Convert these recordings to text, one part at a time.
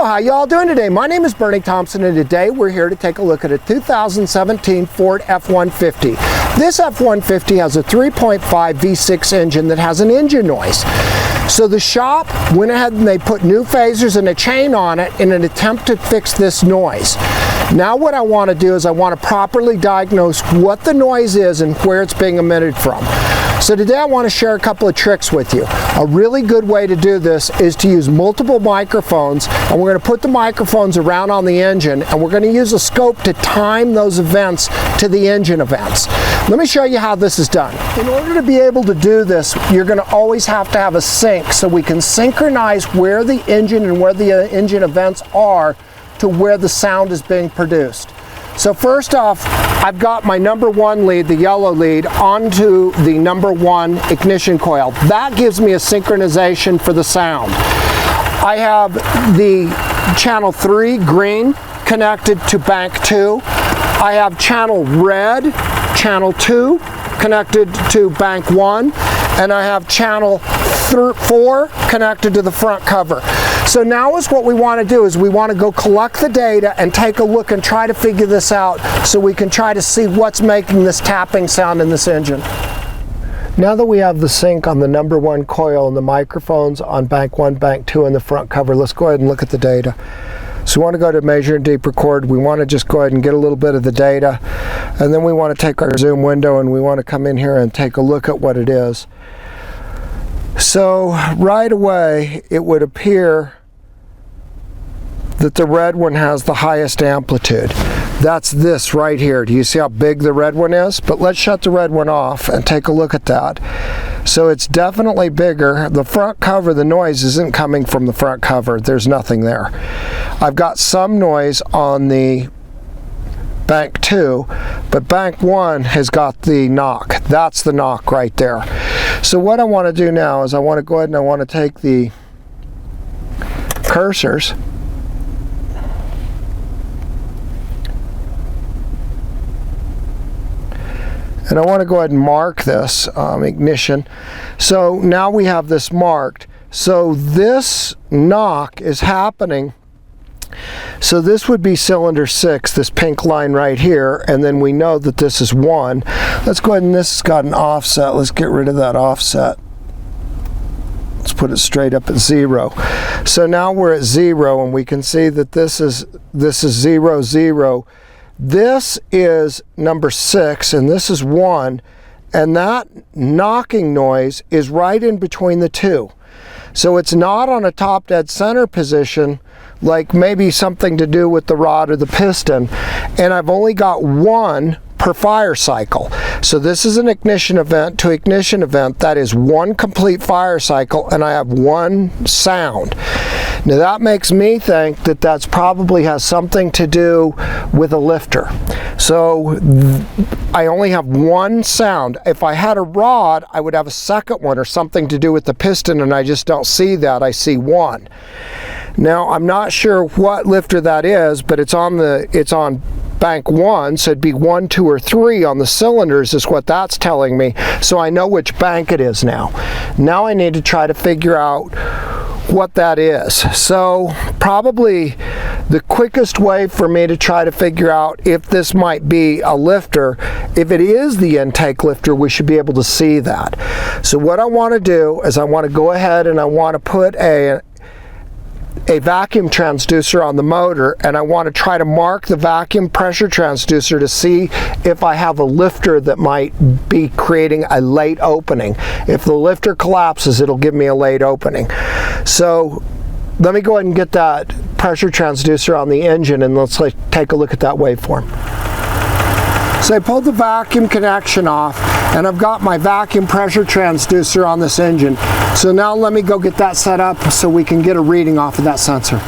Hello, how y'all doing today? My name is Bernie Thompson, and today we're here to take a look at a 2017 Ford F150. This F150 has a 3.5 V6 engine that has an engine noise. So the shop went ahead and they put new phasers and a chain on it in an attempt to fix this noise. Now what I want to do is I want to properly diagnose what the noise is and where it's being emitted from. So today I want to share a couple of tricks with you. A really good way to do this is to use multiple microphones, and we're going to put the microphones around on the engine, and we're going to use a scope to time those events to the engine events. Let me show you how this is done. In order to be able to do this, you're going to always have to have a sync so we can synchronize where the engine and where the engine events are to where the sound is being produced. So first off, I've got my number one lead, the yellow lead, onto the number one ignition coil. That gives me a synchronization for the sound. I have the channel 3 green connected to bank 2. I have channel red, channel 2 connected to bank 1, and I have channel 4 connected to the front cover. So now is what we want to do is we want to go collect the data and take a look and try to figure this out so we can try to see what's making this tapping sound in this engine. Now that we have the sync on the number one coil and the microphones on bank 1, bank 2 and the front cover, let's go ahead and look at the data. So we want to go to measure and deep record. We want to just go ahead and get a little bit of the data, and then we want to take our zoom window and we want to come in here and take a look at what it is. So right away it would appear that the red one has the highest amplitude. That's this right here. Do you see how big the red one is? But let's shut the red one off and take a look at that. So it's definitely bigger. The front cover, the noise isn't coming from the front cover. There's nothing there. I've got some noise on the bank 2, but bank 1 has got the knock. That's the knock right there. So what I want to do now is I want to go ahead and I want to take the cursors and I want to go ahead and mark this ignition. So now we have this marked. So this knock is happening. So this would be cylinder 6, this pink line right here, and then we know that this is 1. Let's go ahead and this has got an offset. Let's get rid of that offset. Let's put it straight up at 0. So now we're at 0 and we can see that this is 0, 0. This is number 6 and this is 1, and that knocking noise is right in between the two. So it's not on a top dead center position like maybe something to do with the rod or the piston, and I've only got 1 per fire cycle. So this is an ignition event to ignition event. That is 1 complete fire cycle, and I have 1 sound. Now that makes me think that that's probably has something to do with a lifter. So I only have 1 sound. If I had a rod, I would have a second one or something to do with the piston, and I just don't see that. I see 1. Now I'm not sure what lifter that is, but it's on bank 1, so it'd be 1, 2, or 3 on the cylinders is what that's telling me. So I know which bank it is now. Now I need to try to figure out what that is. So probably the quickest way for me to try to figure out if this might be a lifter, if it is the intake lifter, we should be able to see that. So what I want to do is I want to go ahead and I want to put a vacuum transducer on the motor, and I want to try to mark the vacuum pressure transducer to see if I have a lifter that might be creating a late opening. If the lifter collapses, it'll give me a late opening. So let me go ahead and get that pressure transducer on the engine, and let's take a look at that waveform. So I pulled the vacuum connection off, and I've got my vacuum pressure transducer on this engine. So now let me go get that set up so we can get a reading off of that sensor.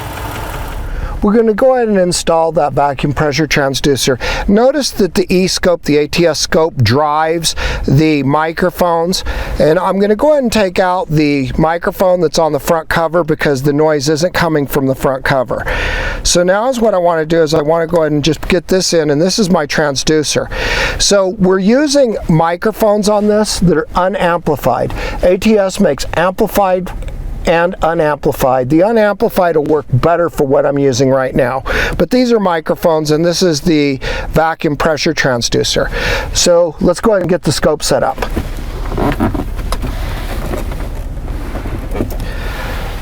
We're going to go ahead and install that vacuum pressure transducer. Notice that the ESCOPE, the ATS scope, drives the microphones, and I'm going to go ahead and take out the microphone that's on the front cover because the noise isn't coming from the front cover. So now is what I want to do is I want to go ahead and just get this in, and this is my transducer. So we're using microphones on this that are unamplified. ATS makes amplified and unamplified. The unamplified will work better for what I'm using right now. But these are microphones, and this is the vacuum pressure transducer. So let's go ahead and get the scope set up.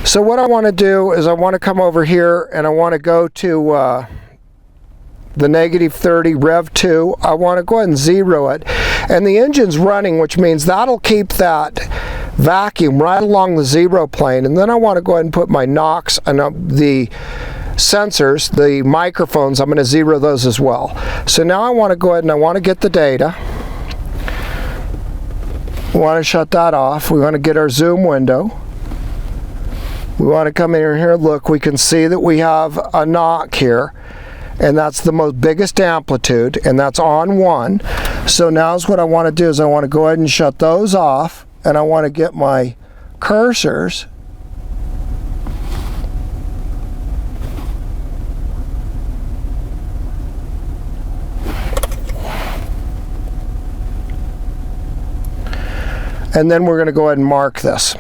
So what I want to do is I want to come over here and I want to go to the -30 Rev 2. I want to go ahead and 0 it, and the engine's running, which means that'll keep that vacuum right along the 0 plane. And then I want to go ahead and put my knocks and the sensors, the microphones, I'm going to 0 those as well. So now I want to go ahead and I want to get the data. We want to shut that off. We want to get our zoom window. We want to come in here, look, we can see that we have a knock here, and that's the biggest amplitude, and that's on 1. So now is what I want to do is I want to go ahead and shut those off, and I want to get my cursors. And then we're going to go ahead and mark this.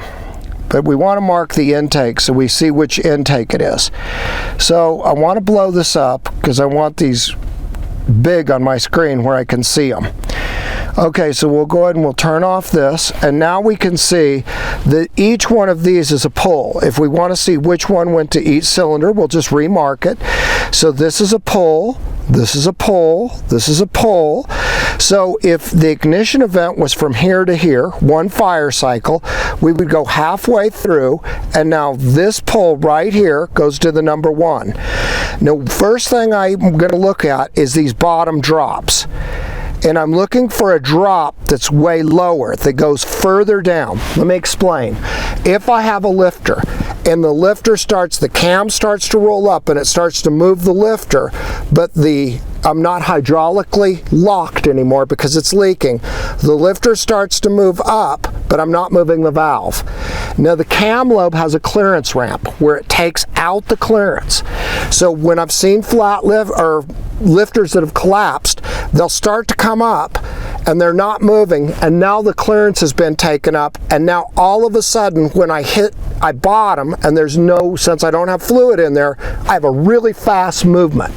But we want to mark the intake so we see which intake it is. So I want to blow this up because I want these big on my screen where I can see them. Okay, so we'll go ahead and we'll turn off this, and now we can see that each one of these is a pull. If we want to see which one went to each cylinder, we'll just remark it. So this is a pull, this is a pull, this is a pull. So if the ignition event was from here to here, one fire cycle, we would go halfway through, and now this pull right here goes to the number 1. Now, first thing I'm going to look at is these bottom drops. And I'm looking for a drop that's way lower, that goes further down. Let me explain. If I have a lifter and the lifter the cam starts to roll up and it starts to move the lifter, but I'm not hydraulically locked anymore because it's leaking. The lifter starts to move up, but I'm not moving the valve. Now the cam lobe has a clearance ramp where it takes out the clearance. So when I've seen lifters that have collapsed, they'll start to come up and they're not moving, and now the clearance has been taken up, and now all of a sudden when I bottom and since I don't have fluid in there, I have a really fast movement.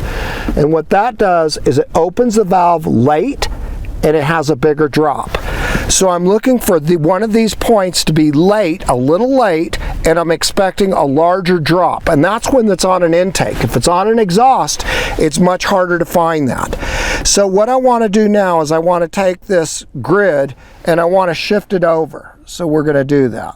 And what that does is it opens the valve late and it has a bigger drop. So I'm looking for one of these points to be late, a little late, and I'm expecting a larger drop. And that's when it's on an intake. If it's on an exhaust, it's much harder to find that. So what I want to do now is I want to take this grid and I want to shift it over. So we're going to do that.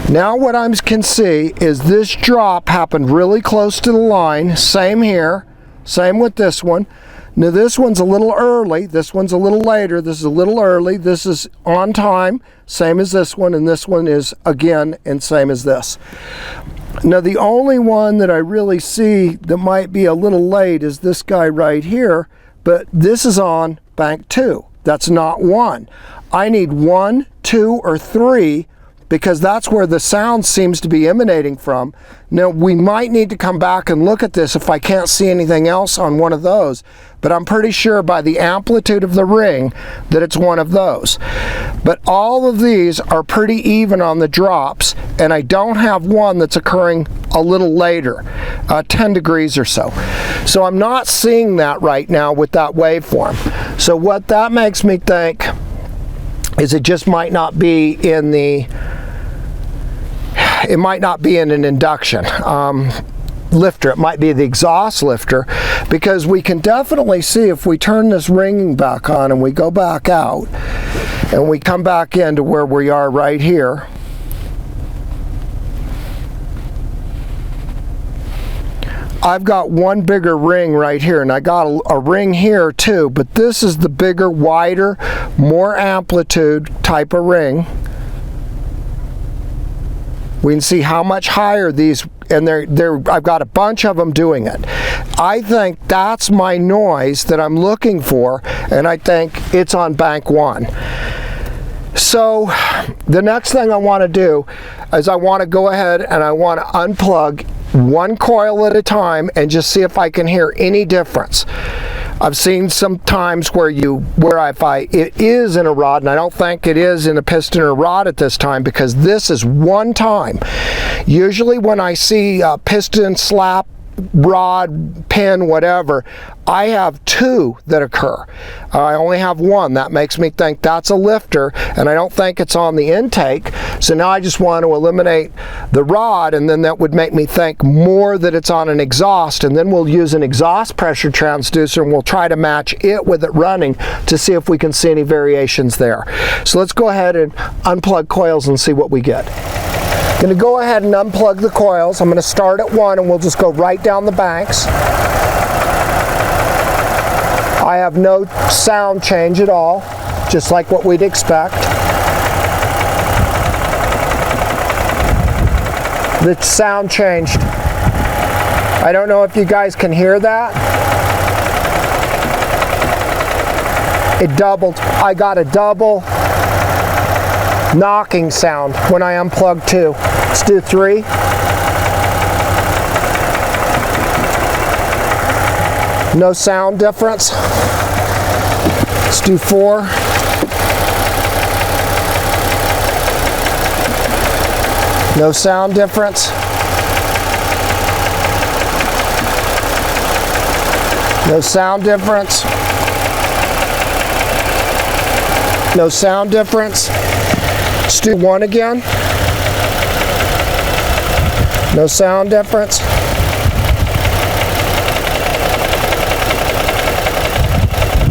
Now what I can see is this drop happened really close to the line. Same here, same with this one. Now this one's a little early, this one's a little later, this is a little early, this is on time, same as this one, and this one is again, and same as this. Now the only one that I really see that might be a little late is this guy right here, but this is on bank 2. That's not 1. I need 1, 2, or 3, because that's where the sound seems to be emanating from. Now we might need to come back and look at this if I can't see anything else on one of those, but I'm pretty sure by the amplitude of the ring that it's one of those. But all of these are pretty even on the drops, and I don't have one that's occurring a little later, 10 degrees or so. So I'm not seeing that right now with that waveform. So what that makes me think is it just might not be in an induction lifter. It might be the exhaust lifter, because we can definitely see if we turn this ringing back on and we go back out and we come back into where we are right here. I've got one bigger ring right here, and I got a ring here too, but this is the bigger, wider, more amplitude type of ring. We can see how much higher these, and I've got a bunch of them doing it. I think that's my noise that I'm looking for, and I think it's on bank 1. So the next thing I want to do is I want to go ahead and I want to unplug one coil at a time and just see if I can hear any difference. I've seen some times where it is in a rod, and I don't think it is in a piston or rod at this time, because this is one time. Usually when I see a piston, slap, rod, pin, whatever, I have two that occur. I only have one. That makes me think that's a lifter, and I don't think it's on the intake. So now I just want to eliminate the rod, and then that would make me think more that it's on an exhaust, and then we'll use an exhaust pressure transducer and we'll try to match it with it running to see if we can see any variations there. So let's go ahead and unplug coils and see what we get. I'm going to go ahead and unplug the coils. I'm going to start at 1 and we'll just go right down the banks. I have no sound change at all, just like what we'd expect. The sound changed. I don't know if you guys can hear that. It doubled. I got a double knocking sound when I unplugged 2. Let's do 3. No sound difference. Let's do 4. No sound difference. No sound difference. No sound difference. Let's do 1 again. No sound difference.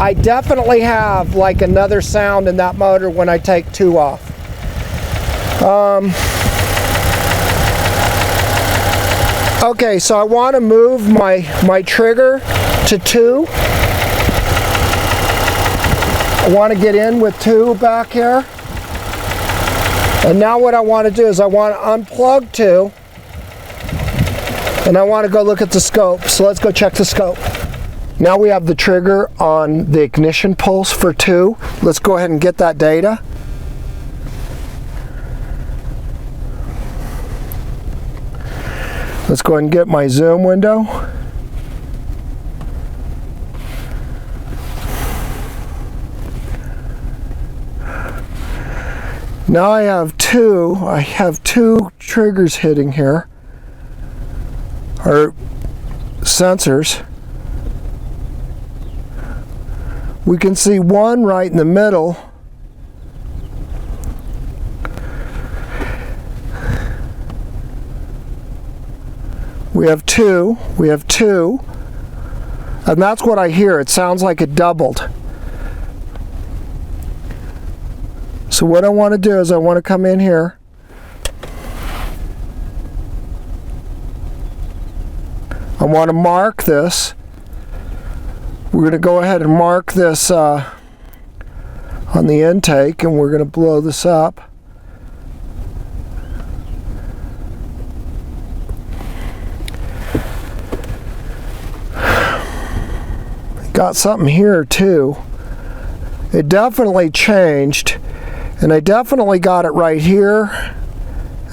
I definitely have like another sound in that motor when I take 2 off. Okay, so I want to move my trigger to 2. I want to get in with 2 back here. And now what I want to do is I want to unplug 2, and I want to go look at the scope. So let's go check the scope. Now we have the trigger on the ignition pulse for 2. Let's go ahead and get that data. Let's go ahead and get my zoom window. Now I have two triggers hitting here, or sensors. We can see one right in the middle. We have two, and that's what I hear. It sounds like it doubled. So what I want to do is I want to come in here. I want to mark this. We're going to go ahead and mark this on the intake, and we're going to blow this up. Got something here too. It definitely changed. And I definitely got it right here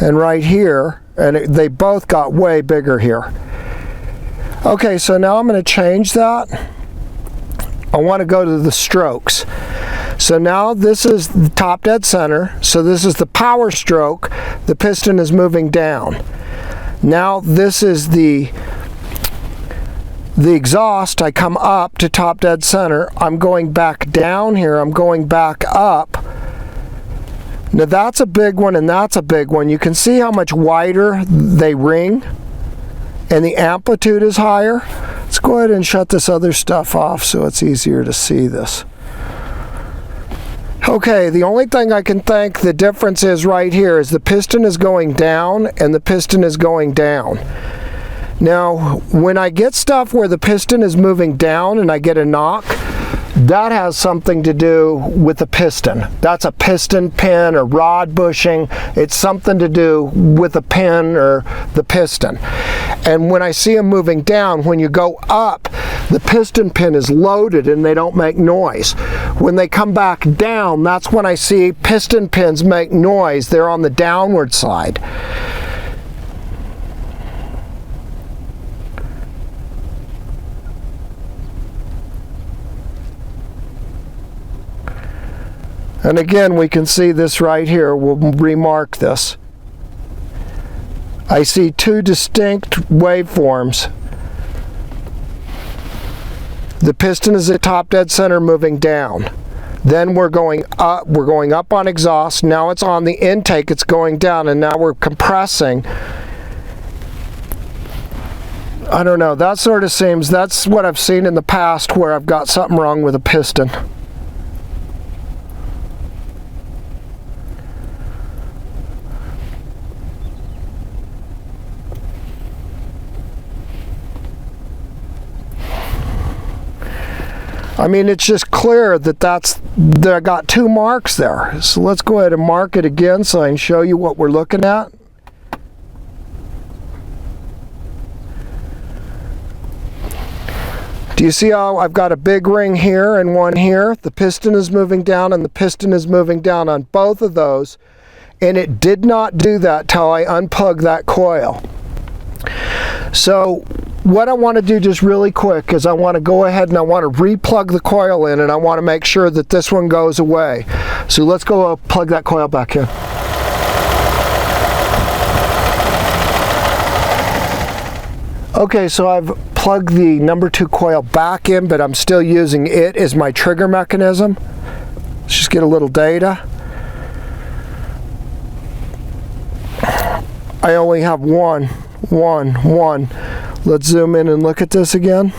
and right here, and they both got way bigger here. Okay, so now I'm going to change that. I want to go to the strokes. So now this is the top dead center, so this is the power stroke. The piston is moving down. Now this is the exhaust. I come up to top dead center. I'm going back down here. I'm going back up. Now that's a big one and that's a big one. You can see how much wider they ring and the amplitude is higher. Let's go ahead and shut this other stuff off so it's easier to see this. Okay, the only thing I can think the difference is right here is the piston is going down and the piston is going down. Now when I get stuff where the piston is moving down and I get a knock, that has something to do with the piston. That's a piston pin or rod bushing. It's something to do with the pin or the piston. And when I see them moving down, when you go up, the piston pin is loaded and they don't make noise. When they come back down, that's when I see piston pins make noise. They're on the downward side. And again, we can see this right here. We'll remark this. I see two distinct waveforms. The piston is at top dead center moving down. Then we're going up on exhaust. Now it's on the intake, it's going down, and now we're compressing. I don't know, that sort of seems, that's what I've seen in the past where I've got something wrong with a piston. I mean, it's just clear that I got two marks there. So let's go ahead and mark it again so I can show you what we're looking at. Do you see how I've got a big ring here and one here? The piston is moving down and the piston is moving down on both of those. And it did not do that till I unplugged that coil. So what I want to do just really quick is I want to go ahead and I want to replug the coil in, and I want to make sure that this one goes away. So let's go plug that coil back in. Okay, so I've plugged the number 2 coil back in, but I'm still using it as my trigger mechanism. Let's just get a little data. I only have one. Let's zoom in and look at this again.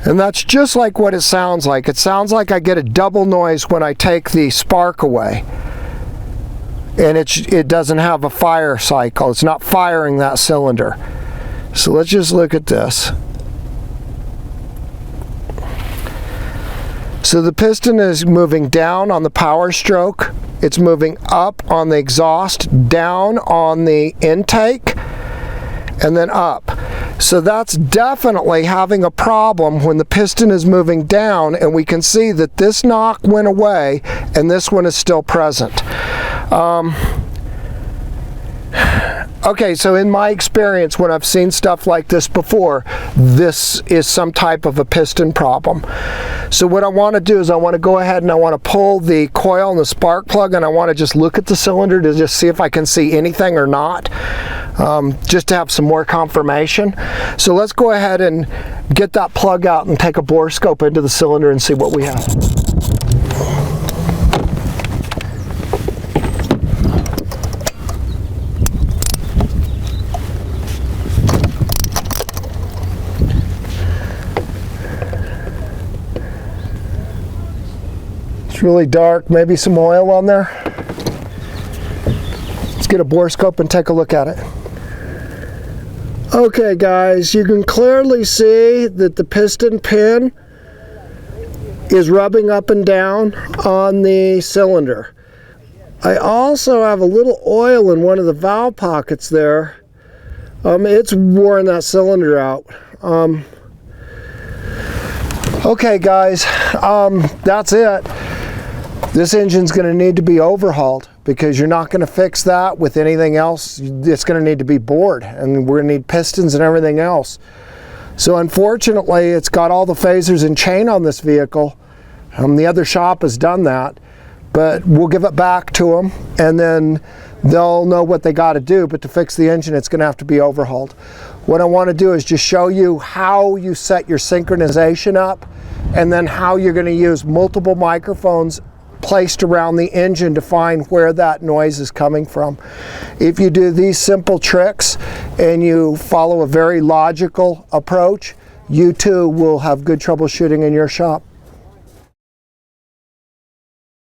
And that's just like what it sounds like. It sounds like I get a double noise when I take the spark away. And it doesn't have a fire cycle. It's not firing that cylinder. So let's just look at this. So the piston is moving down on the power stroke. It's moving up on the exhaust, down on the intake, and then up. So that's definitely having a problem when the piston is moving down, and we can see that this knock went away and this one is still present. Okay, so in my experience, when I've seen stuff like this before, this is some type of a piston problem. So what I want to do is I want to go ahead and I want to pull the coil and the spark plug, and I want to just look at the cylinder to just see if I can see anything or not, just to have some more confirmation. So let's go ahead and get that plug out and take a borescope into the cylinder and see what we have. It's really dark, maybe some oil on there. Let's get a borescope and take a look at it. Okay guys, you can clearly see that the piston pin is rubbing up and down on the cylinder. I also have a little oil in one of the valve pockets there. It's worn that cylinder out. Okay guys, that's it. This engine's going to need to be overhauled because you're not going to fix that with anything else. It's going to need to be bored, and we're going to need pistons and everything else. So unfortunately, it's got all the phasers and chain on this vehicle. The other shop has done that, but we'll give it back to them, and then they'll know what they got to do. But to fix the engine, it's going to have to be overhauled. What I want to do is just show you how you set your synchronization up, and then how you're going to use multiple microphones placed around the engine to find where that noise is coming from. If you do these simple tricks and you follow a very logical approach, you too will have good troubleshooting in your shop.